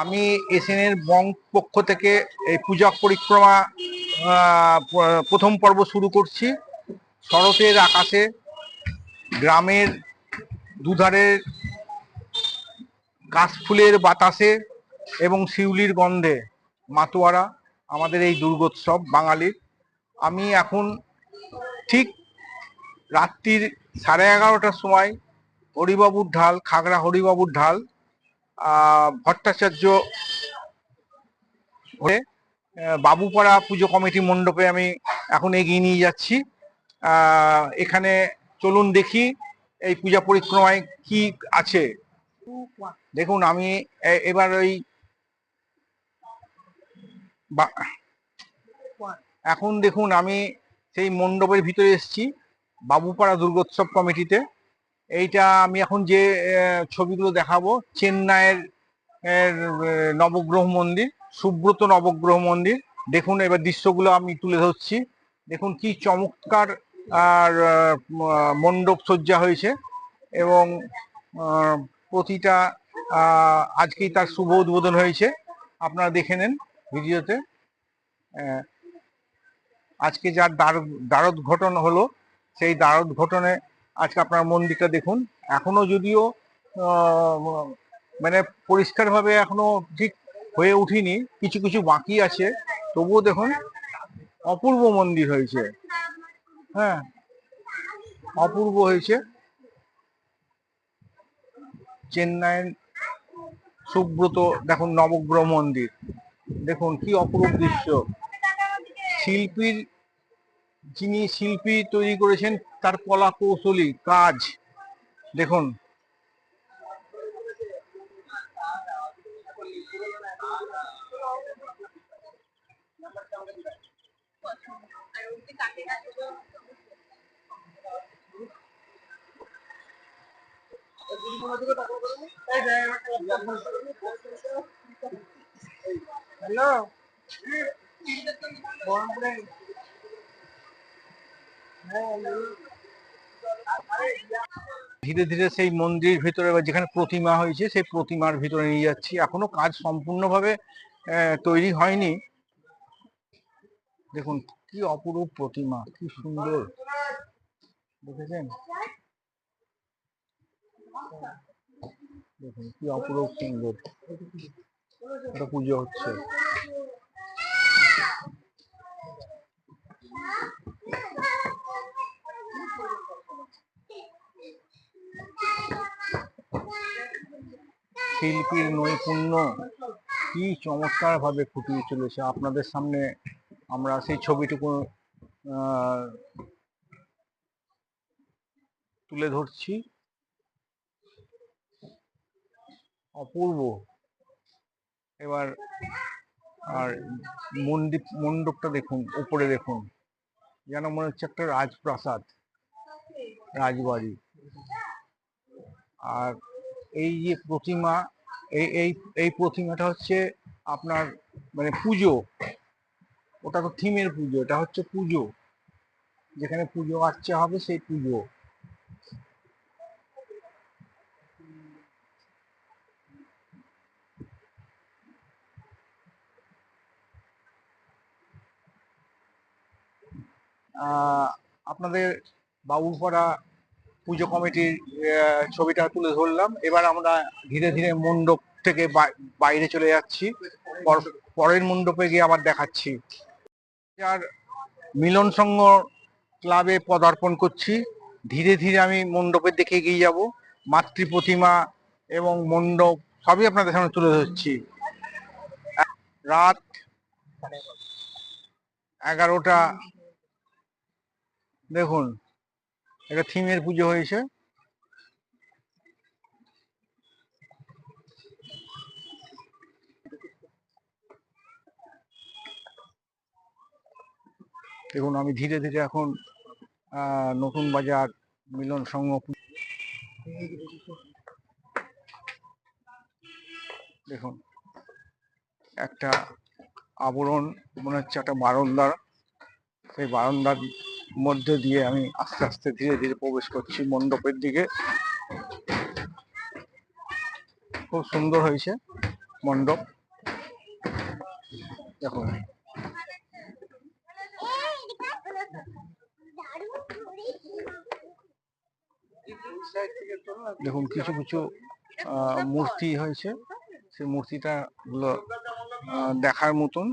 আমি এসএনএর বং পক্ষ থেকে এই পূজা পরিক্রমা প্রথম পর্ব শুরু করছি। শরতের আকাশে গ্রামের দুধারের কাশফুলের বাতাসে এবং শিউলির গন্ধে মাতোয়ারা আমাদের এই দুর্গোৎসব বাঙালির। আমি এখন ঠিক রাত্রির 11:30টার সময় হরিবাবুর ঢাল, খাগড়া হরিবাবুর ঢাল ভট্টাচার্য হয়ে বাবুপাড়া পুজো কমিটি মণ্ডপে আমি এখন এগিয়ে নিয়ে যাচ্ছি। এখানে চলুন দেখি এই পূজা পরিক্রমায় কি আছে। দেখুন আমি এবার ওই এখন দেখুন আমি সেই মণ্ডপের ভিতরে এসেছি বাবুপাড়া দুর্গোৎসব কমিটিতে। এইটা আমি এখন যে ছবিগুলো দেখাবো চেন্নাইয়ের নবগ্রহ মন্দির, সুব্রত নবগ্রহ মন্দির। দেখুন এবার দৃশ্যগুলো আমি তুলে ধরছি। দেখুন কি চমৎকার আর মণ্ডপ সজ্জা হয়েছে এবং প্রতিটা আজকেই তার শুভ উদ্বোধন হয়েছে, আপনারা দেখে নেন ভিডিওতে। আজকে যার দ্বারোদ্ঘাটন হলো সেই দ্বারোদ্ঘাটনে আজকে আপনার মন্দিরটা দেখুন। এখনো যদিও মানে পরিষ্কারভাবে এখনো ঠিক হয়ে উঠিনি, কিছু কিছু বাকি আছে, তবুও দেখুন অপূর্ব মন্দির হয়েছে। হ্যাঁ, অপূর্ব হয়েছে। চেন্নাইয়ের সুব্রত দেখুন নবগ্রহ মন্দির, দেখুন কি অপূর্ব দৃশ্য। শিল্পীর যিনি শিল্পী তৈরি করেছেন তার কলা কৌশলী কাজ দেখুন। হ্যালো, ধীরে ধীরে সেই মন্দিরের ভিতরে যেখানে প্রতিমা হয়েছে সেই প্রতিমার ভিতরে নিয়ে যাচ্ছি। এখনো কাজ সম্পূর্ণভাবে তৈরি হয়নি। দেখুন কি অপরূপ প্রতিমা, কি সুন্দর, দেখেছেন? দেখুন কি অপরূপ সুন্দর, এটা পুজো হচ্ছে। শিল্পীর নৈপুণ্য কি চমৎকার ভাবে ফুটিয়ে চলেছে। আপনাদের সামনে আমরা সেই ছবিটুকু তুলে ধরছি। অপূর্ব। এবার আর মণ্ডপটা দেখুন, উপরে দেখুন, যেন মনে হচ্ছে একটা রাজপ্রাসাদ, রাজবাড়ি। আর এই যে প্রতিমা, এই এই প্রতিমাটা হচ্ছে আপনার মানে পুজো, ওটা তো থিমের পুজো, এটা হচ্ছে পুজো, যেখানে পুজো আর্চা হবে সেই পুজো। আপনাদের বাবুপাড়া পুজো কমিটির ছবিটা তুলে ধরলাম। এবার আমরা ধীরে ধীরে মণ্ডপ থেকে বাইরে চলে যাচ্ছি, পরের মণ্ডপে গিয়ে আবার দেখাচ্ছি। আর মিলন সংঘ ক্লাবে পদার্পণ করছি। ধীরে ধীরে আমি মণ্ডপের দিকে এগিয়ে যাব। মাতৃ প্রতিমা এবং মণ্ডপ সবই আপনাদের সামনে তুলে ধরছি। রাত 11টা, দেখুন এটা থিমের পুজো হয়েছে। দেখুন আমি ধীরে ধীরে এখন নতুন বাজার মিলন সংঘ, দেখুন একটা আবরণ, মনে হচ্ছে একটা বারান্দার, সেই বারান্দার মধ্যে দিয়ে আমি আস্তে আস্তে ধীরে ধীরে প্রবেশ করছি মণ্ডপের দিকে। খুব সুন্দর হয়েছে মণ্ডপ দেখুন। দেখুন কিছু কিছু মূর্তি হয়েছে, সেই মূর্তিটা গুলো দেখার মতন,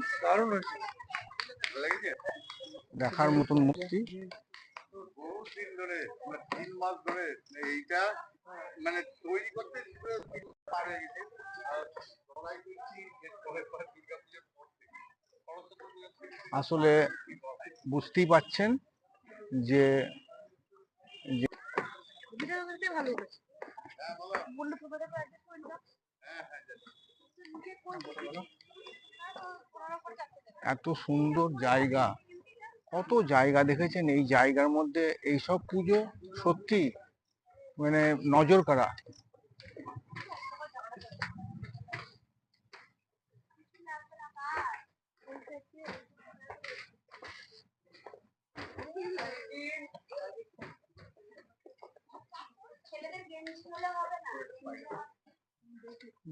দেখার মতন মূর্তি। আসলে বুঝতেই পাচ্ছেন যে এত সুন্দর জায়গা, কত জায়গা দেখেছেন এই জায়গার মধ্যে। এইসব পুজো সত্যি মানে নজর কাড়া।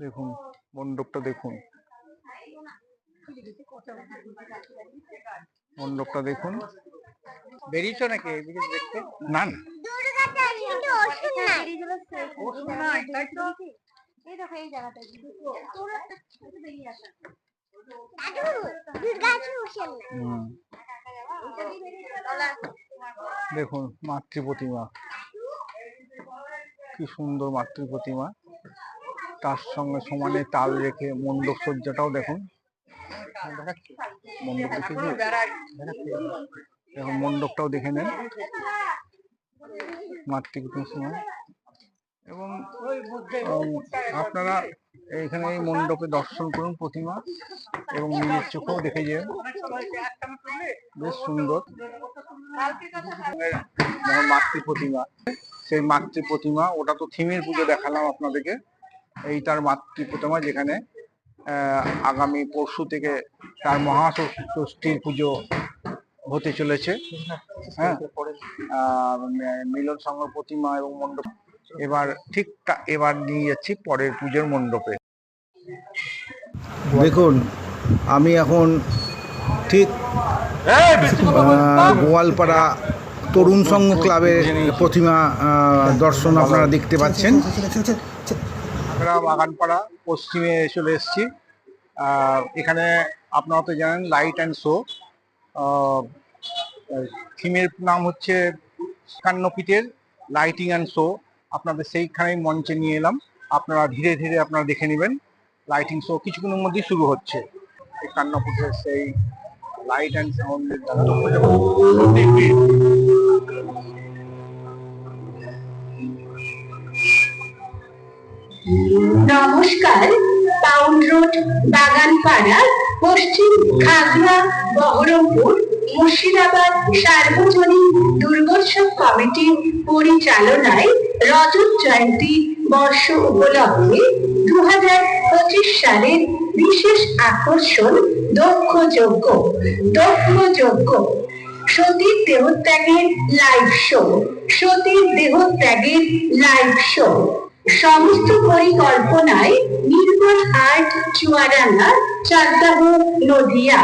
দেখুন মণ্ডপটা, দেখুন মণ্ডপটা দেখুন। বেরিয়েছো নাকি দেখতে? না না, দেখুন মাতৃ প্রতিমা, কি সুন্দর মাতৃ প্রতিমা। তার সঙ্গে সমানে তাল রেখে মণ্ডপ সজ্জাটাও দেখুন। মণ্ডপ দেখুন, মণ্ডপটাও দেখে নেন মাতৃ প্রতিমার সময়। এবং আপনারা এইখানে এই মণ্ডপে দর্শন করুন প্রতিমা, এবং নিজের চোখেও দেখে যান, বেশ সুন্দর মাতৃ প্রতিমা। সেই মাতৃ প্রতিমা, ওটা তো থিমের পুজো দেখালাম আপনাদেরকে, এই তার মাতৃ প্রতিমা, যেখানে আগামী পরশু থেকে তার মহাষষ্ঠীর পুজো হতে চলেছে। হ্যাঁ, মিলন সংঘ প্রতিমা এবং মণ্ডপ। এবার ঠিক এবার নিয়ে যাচ্ছি পরের পুজোর মণ্ডপে। দেখুন আমি এখন ঠিক গোয়ালপাড়া তরুণ সংঘ ক্লাবের প্রতিমা দর্শন আপনারা দেখতে পাচ্ছেন। বাগানপাড়া পশ্চিমে চলে এসেছি। এখানে আপনারা তো জানেন লাইট অ্যান্ড শো, থিমের নাম হচ্ছে ৫১ ফিটের লাইটিং অ্যান্ড শো। আপনাদের সেইখানে মঞ্চে নিয়ে এলাম, আপনারা ধীরে ধীরে আপনারা দেখে নেবেন। লাইটিং শো কিছুক্ষণের মধ্যেই শুরু হচ্ছে। ৫১ ফুটের সেই লাইট অ্যান্ড সাউন্ডের দ্বারা। নমস্কার, টাউন রোড, বাগানপাড়া, পশ্চিম খাগড়া, বহরমপুর, মুর্শিদাবাদ সার্বজনীন দুর্গোৎসব কমিটির পরিচালনায় রজত জয়ন্তী বর্ষ উপলক্ষে ২০২৫ সালের বিশেষ আকর্ষণ দক্ষযজ্ঞ। সতীর দেহত্যাগের লাইভ শো। সতীর দেহত্যাগের লাইভ শো সমস্ত পরিকল্পনায় নির্মল আর্ট, চুয়াডাঙ্গা, চাকদাহ, নদিয়া।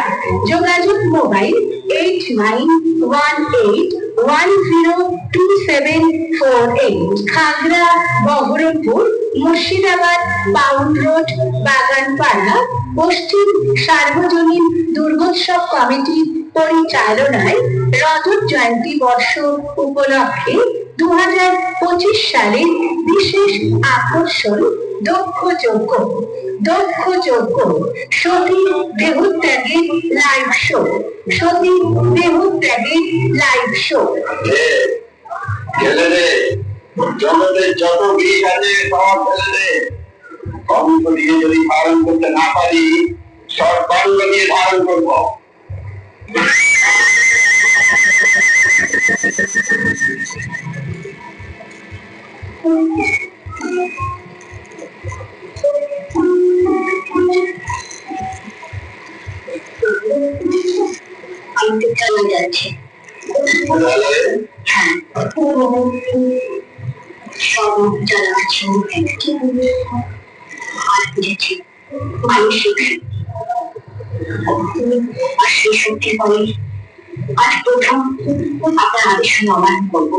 যোগাযোগ mobile 8918102748। Khagra, Baharampur, Murshidabad town road, Baganpara, পশ্চিম সার্বজনীন দুর্গোৎসব কমিটির পরিচালনায় রজত জয়ন্তী বর্ষ উপলক্ষে ২০২৫ সালের বিশেষ আকর্ষণ দক্ষযজ্ঞ। সতীর দেহত্যাগের লাইভ শো। সতীর দেহত্যাগের লাইভ শো। জগতের যত বিষ আছে সব ফেলে দে। কঙ্ক দিয়ে যদি ধারণ করতে না পারি, সর্বাঙ্গ দিয়ে ধারণ করবো। চলে যাচ্ছে। হ্যাঁ, সব যারা আছে বুঝেছি। মানসিক আর সেই শক্তির পরে আজ প্রথম আপনার আদেশ অমান্য করবো।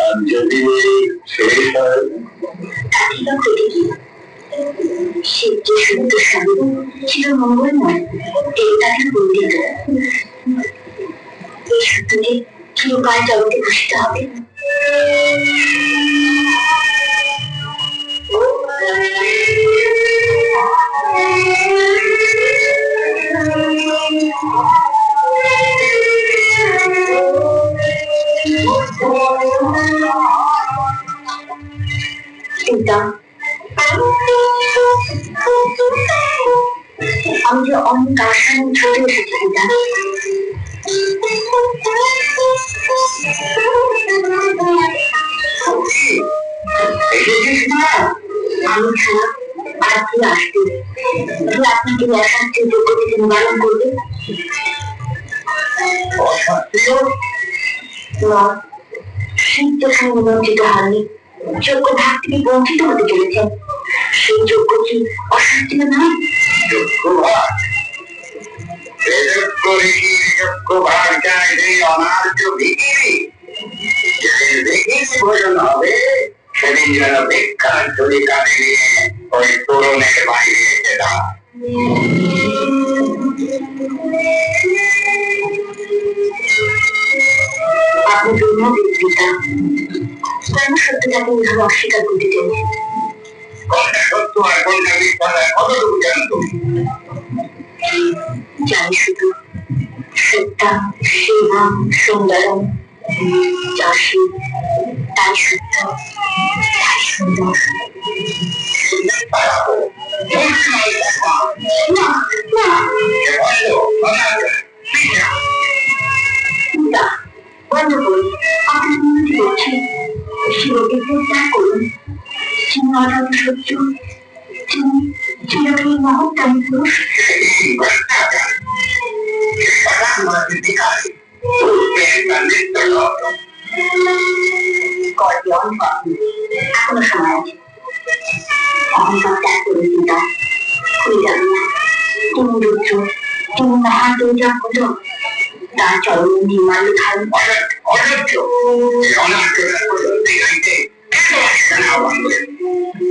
আর যদি শেষ হয় তাকে বা ক্ষতি কি? সে যে সত্য স্বামী ছিল মঙ্গলময়, এই তাকে বন্দিত। এই সত্যকে চিরকাল জগতে ঘোষিত হবে। চিন্তা আমি যে অনেক কার সামনে ছুটে এসেছি চিন্তা। এসেছিস না? আমি ছাড়া আর কি আসবে যে আপনাকে অশান্তির যোগ্য থেকে নিবারণ করবে? অসত্য না, শীত যেখানে নিমন্ত্রিত হননি, যোগ্য ভাগ থেকে বঞ্চিত হতে চলেছেন। সেই যোগ্য কি অশান্তিও নয়? যোগ্য ভাগ বেদজ্ঞ ঋষির যোগ্য ভাগ চায় সেই অনার্য ভিখিরি। যেদিন ভিখিরি ভোজন হবে সেদিন যেন ভিক্ষার ঝুলি কাঁধে নিয়ে ওই তরুণের বাইরে এসে দাঁড়ায়। আপনি ব্রহ্মবিদ পিতা, কেন সত্যটাকে এইভাবে অস্বীকার করতে চলেছেন? কোনটা সত্য আর কোনটা মিথ্যা কতটুকু জানো তুমি? জানি শুধু সত্যা সেবা সুন্দরম, যা শিব তাই সত্য তাই সুন্দর। না না না, বন্ধ করুন, আপনি উন্নতি করছেন। শিবকে ত্যাগ করুন, যিনি অজাত সত্য, যিনি চিরকাল মহত্তম পুরুষ। এখনো সময় আছে, অহংকার ত্যাগ করে চিন্তা খুলে যাবে না। তিনি রুদ্র, তিনি মহাদেবতা হল, তার চরণ হিমালয় ধারণ অসহ্য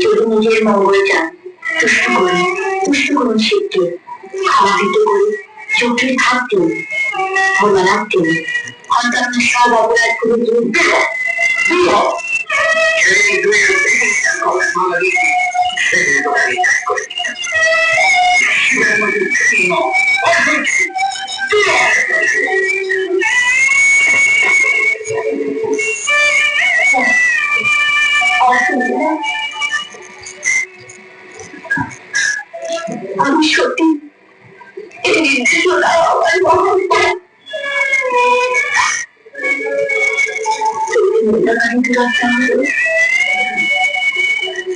যদি নিজের মঙ্গল চান, তুষ্ট করুন শিবকে, ক্ষমাহিত করে চোখের ভাব দিন, ভোলানাথ দিন, হয়তো আপনার সব অপরাধ করে দিন। আমি সত্যি এই নির্দেশনা আমার বহন করে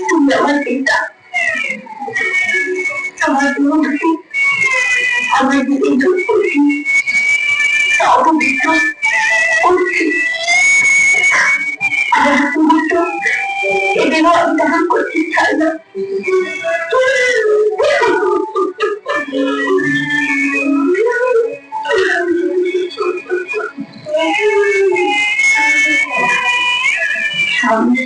তুমি আমার পিতা, আমার বন্ধু, আমার দিকে যোগ করছি, অপবিত্র করছি। আমার পবিত্র এ দেহ আমি ধারণ করতে চাই না। সামনে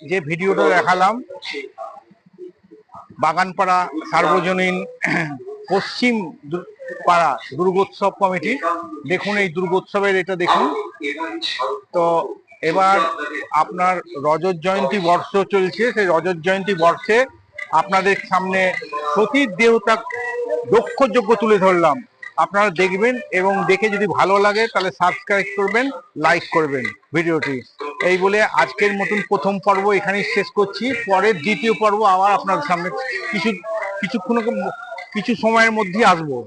যে ভিডিওটা দেখালাম বাগানপাড়া সার্বজনীন পশ্চিম পাড়া দুর্গোৎসব কমিটি, দেখুন এই দুর্গোৎসবের এটা দেখুন। তো এবার আপনার রজত জয়ন্তী বর্ষ চলছে, সেই রজত জয়ন্তী বর্ষে আপনাদের সামনে সতীর দেহতা দক্ষযজ্ঞ তুলে ধরলাম। আপনারা দেখবেন এবং দেখে যদি ভালো লাগে তাহলে সাবস্ক্রাইব করবেন, লাইক করবেন ভিডিওটি। এই বলে আজকের মতন প্রথম পর্ব এখানেই শেষ করছি। পরের দ্বিতীয় পর্ব আবার আপনার সামনে কিছু সময়ের মধ্যেই আসবো।